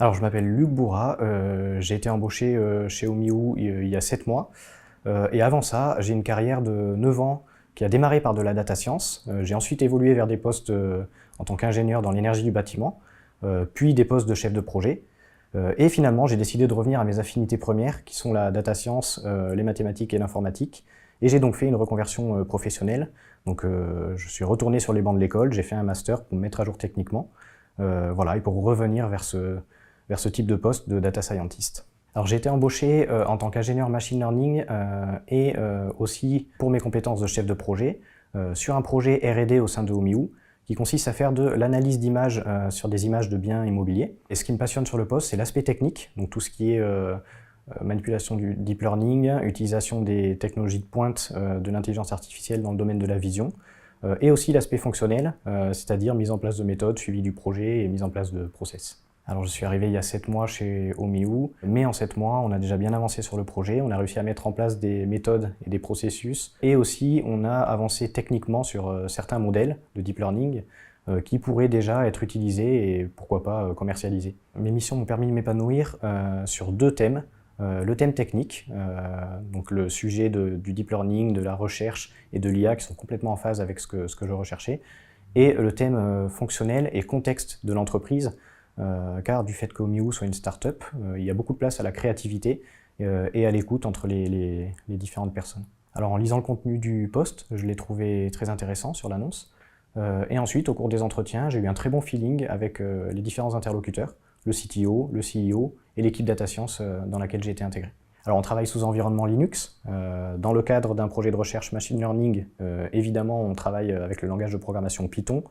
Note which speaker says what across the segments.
Speaker 1: Alors, je m'appelle Luc Bourrat, j'ai été embauché chez Omiu il y a 7 mois. Et avant ça, j'ai une carrière de 9 ans qui a démarré par de la data science. J'ai ensuite évolué vers des postes en tant qu'ingénieur dans l'énergie du bâtiment, puis des postes de chef de projet. Et finalement, j'ai décidé de revenir à mes affinités premières, qui sont la data science, les mathématiques et l'informatique. Et j'ai donc fait une reconversion professionnelle. Donc, je suis retourné sur les bancs de l'école, j'ai fait un master pour me mettre à jour techniquement. Voilà, et pour revenir vers ce type de poste de data scientist. Alors j'ai été embauché en tant qu'ingénieur machine learning et aussi pour mes compétences de chef de projet sur un projet R&D au sein de Omiu qui consiste à faire de l'analyse d'images sur des images de biens immobiliers. Et ce qui me passionne sur le poste, c'est l'aspect technique, donc tout ce qui est manipulation du deep learning, utilisation des technologies de pointe de l'intelligence artificielle dans le domaine de la vision, et aussi l'aspect fonctionnel, c'est-à-dire mise en place de méthodes, suivi du projet et mise en place de process. Alors je suis arrivé il y a 7 mois chez Omiu, mais en 7 mois on a déjà bien avancé sur le projet, on a réussi à mettre en place des méthodes et des processus, et aussi on a avancé techniquement sur certains modèles de deep learning qui pourraient déjà être utilisés et pourquoi pas commercialisés. Mes missions m'ont permis de m'épanouir sur 2 thèmes. Le thème technique, donc le sujet du deep learning, de la recherche et de l'IA qui sont complètement en phase avec ce que je recherchais, et le thème fonctionnel et contexte de l'entreprise, car du fait qu'Omiu soit une start-up, il y a beaucoup de place à la créativité et à l'écoute entre les différentes personnes. Alors en lisant le contenu du post, je l'ai trouvé très intéressant sur l'annonce, et ensuite au cours des entretiens, j'ai eu un très bon feeling avec les différents interlocuteurs, le CTO, le CEO et l'équipe data science dans laquelle j'ai été intégré. Alors on travaille sous environnement Linux. Dans le cadre d'un projet de recherche machine learning, évidemment on travaille avec le langage de programmation Python.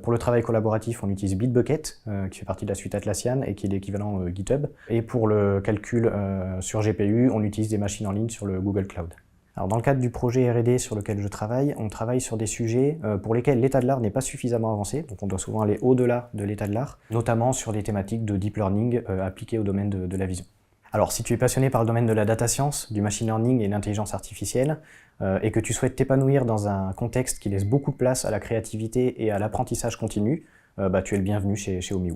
Speaker 1: Pour le travail collaboratif, on utilise Bitbucket, qui fait partie de la suite Atlassian et qui est l'équivalent GitHub. Et pour le calcul sur GPU, on utilise des machines en ligne sur le Google Cloud. Alors dans le cadre du projet R&D sur lequel je travaille, on travaille sur des sujets pour lesquels l'état de l'art n'est pas suffisamment avancé, donc on doit souvent aller au-delà de l'état de l'art, notamment sur des thématiques de deep learning appliquées au domaine de la vision. Alors si tu es passionné par le domaine de la data science, du machine learning et de l'intelligence artificielle, et que tu souhaites t'épanouir dans un contexte qui laisse beaucoup de place à la créativité et à l'apprentissage continu, tu es le bienvenu chez Omiu.